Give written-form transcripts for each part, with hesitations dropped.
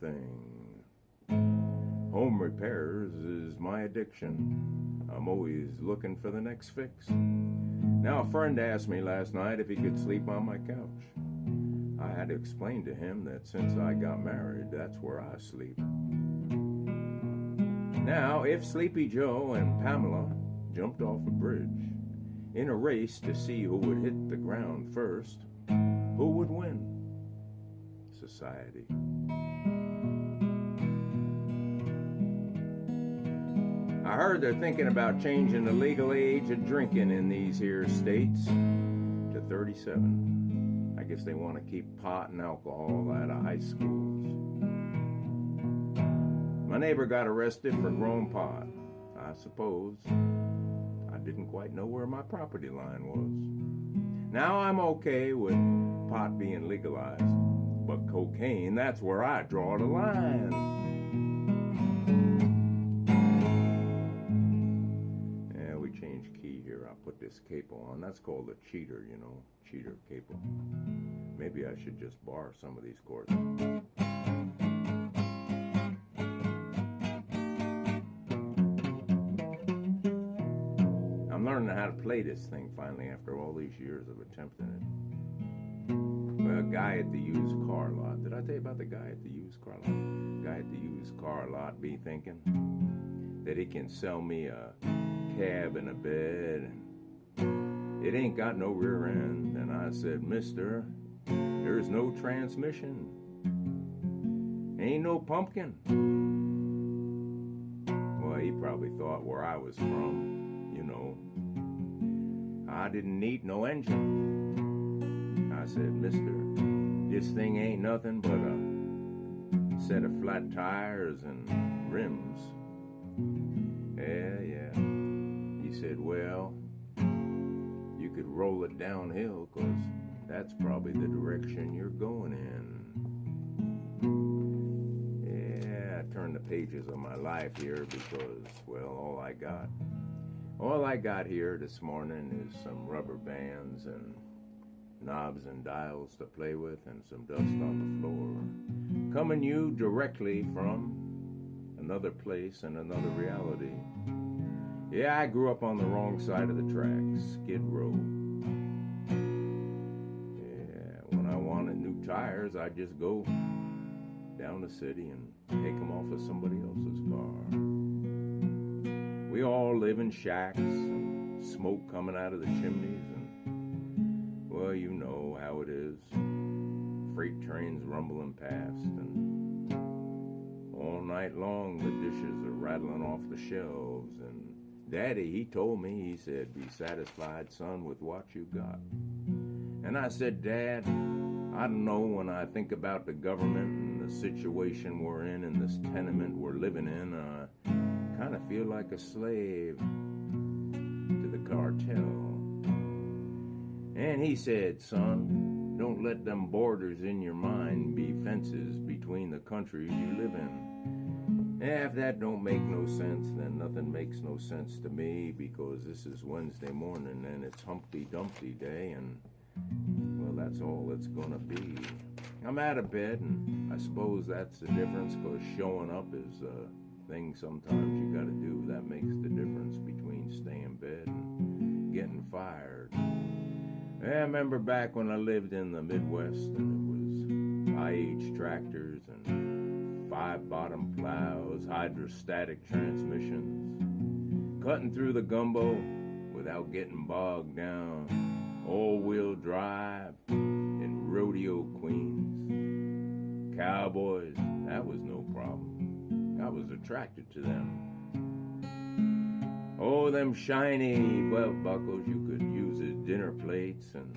one thing. Home repairs is my addiction. I'm always looking for the next fix. Now, a friend asked me last night if he could sleep on my couch. I had to explain to him that since I got married, that's where I sleep. Now, if Sleepy Joe and Pamela jumped off a bridge in a race to see who would hit the ground first, who would win? Society. I heard they're thinking about changing the legal age of drinking in these here states to 37. I guess they want to keep pot and alcohol out of high schools. My neighbor got arrested for growing pot. I suppose I didn't quite know where my property line was. Now I'm okay with pot being legalized, but cocaine, that's where I draw the line. Yeah, we changed key here. I put this capo on. That's called a cheater, you know, cheater capo. Maybe I should just borrow some of these chords. I'm learning how to play this thing finally after all these years of attempting it. Well, a guy at the used car lot. Did I tell you about the guy at the used car lot? Guy at the used car lot be thinking that he can sell me a cab and a bed. And it ain't got no rear end. And I said, mister, there's no transmission. Ain't no pumpkin. Well, he probably thought where I was from, you know, I didn't need no engine. I said, mister, this thing ain't nothing but a set of flat tires and rims. Yeah. He said, well, you could roll it downhill, 'cause that's probably the direction you're going in. Yeah, I turned the pages of my life here because, well, all I got here this morning is some rubber bands and knobs and dials to play with and some dust on the floor. Coming you directly from another place and another reality. Yeah, I grew up on the wrong side of the tracks, Skid Row. Yeah, when I wanted new tires, I'd just go down the city and take them off of somebody else's car. We all live in shacks and smoke coming out of the chimneys, and well, you know how it is. Freight trains rumbling past, and all night long the dishes are rattling off the shelves. And Daddy, he told me, he said, be satisfied, son, with what you got. And I said, Dad, I don't know, when I think about the government and the situation we're in this tenement we're living in, I kind of feel like a slave to the cartel. And he said, son, don't let them borders in your mind be fences between the countries you live in. If that don't make no sense, then nothing makes no sense to me, because this is Wednesday morning and it's Humpty Dumpty Day, and well, that's all it's gonna be. I'm out of bed, and I suppose that's the difference, because showing up is a thing sometimes you gotta do. That makes the difference between staying in bed and getting fired. I remember back when I lived in the Midwest, and it was IH tractors and 5-bottom plows, hydrostatic transmissions, cutting through the gumbo without getting bogged down, all-wheel drive, and rodeo queens. Cowboys, that was no problem. I was attracted to them. Oh, them shiny belt buckles you could use as dinner plates, and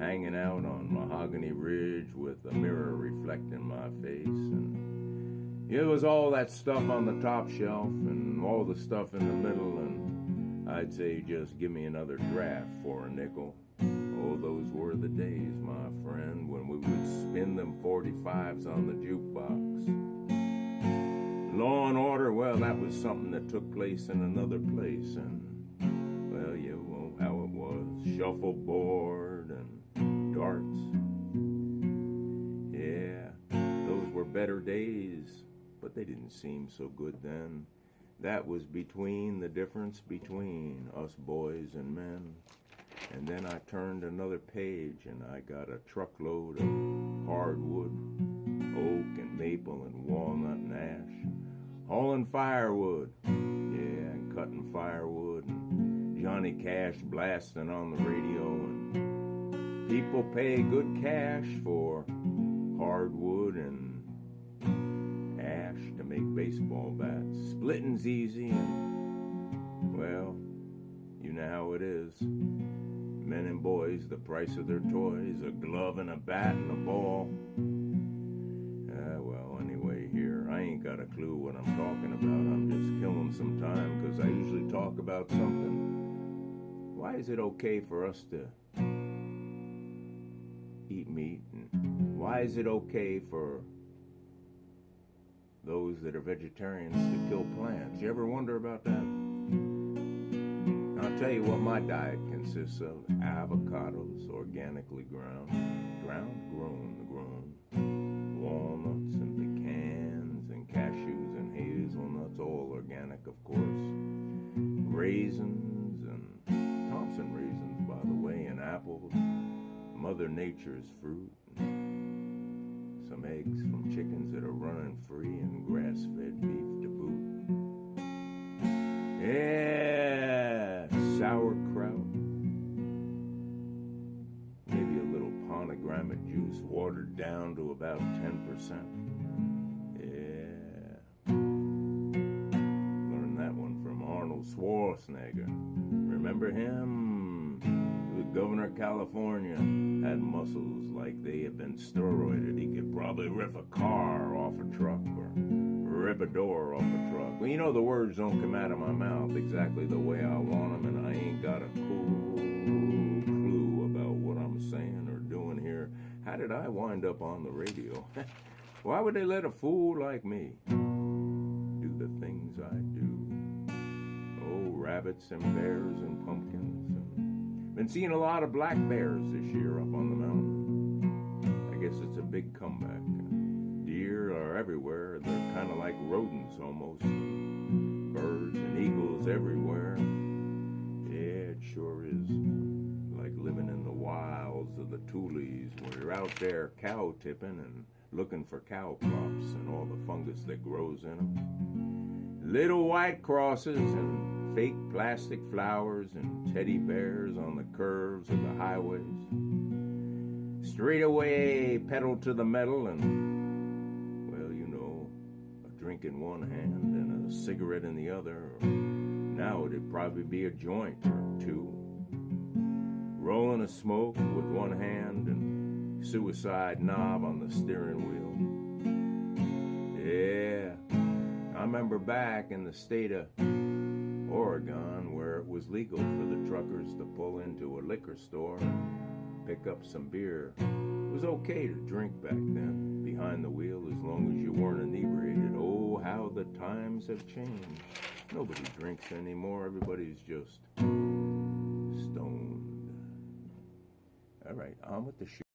hanging out on Mahogany Ridge with a mirror reflecting my face. And it was all that stuff on the top shelf and all the stuff in the middle, and I'd say just give me another draft for a nickel. Oh, those were the days, my friend, when we would spin them 45s on the jukebox. Law and Order, well, that was something that took place in another place, and, well, you know how it was. Shuffleboard and darts. Yeah, those were better days, but they didn't seem so good then. That was between the difference between us boys and men. And then I turned another page and I got a truckload of hardwood, oak and maple and walnut and ash, hauling firewood, yeah, and cutting firewood, and Johnny Cash blasting on the radio, and people pay good cash for hardwood and ash to make baseball bats. Splitting's easy, and, well, you know how it is. Men and boys, the price of their toys, a glove and a bat and a ball. Well, anyway, here, I ain't got a clue what I'm talking about. I'm just killing some time because I usually talk about something. Why is it okay for us to eat meat? And why is it okay for those that are vegetarians to kill plants? You ever wonder about that? I'll tell you what my diet consists of. Avocados, organically grown, walnuts and pecans and cashews and hazelnuts, all organic, of course. Raisins and Thompson raisins, by the way, and apples. Mother Nature's fruit. Some eggs from chickens that are running free and grass-fed beef to boot. Yeah, sauerkraut. Maybe a little pomegranate juice watered down to about 10%. Yeah. Learned that one from Arnold Schwarzenegger. Remember him? He was governor of California. Had muscles like they had been steroided. He could probably rip a car off a truck or rip a door off a truck. Well, you know, the words don't come out of my mouth exactly the way I want them, and I ain't got a clue about what I'm saying or doing here. How did I wind up on the radio? Why would they let a fool like me do the things I do? Oh, rabbits and bears and pumpkins. And been seeing a lot of black bears this year up on the mountain. I guess it's a big comeback. Deer are everywhere. They're kind of like rodents almost. Birds and eagles everywhere. Yeah, it sure is like living in the wilds of the Tules, where you're out there cow tipping and looking for cow crops and all the fungus that grows in them. Little white crosses and fake plastic flowers and teddy bears on the curves of the highways. Straight away, pedal to the metal and, well, you know, a drink in one hand and a cigarette in the other. Or now it'd probably be a joint or two. Rolling a smoke with one hand and suicide knob on the steering wheel. Yeah, I remember back in the state of Oregon where it was legal for the truckers to pull into a liquor store and pick up some beer. It was okay to drink back then behind the wheel as long as you weren't inebriated. Oh, how the times have changed. Nobody drinks anymore. Everybody's just stoned. All right, on with the show.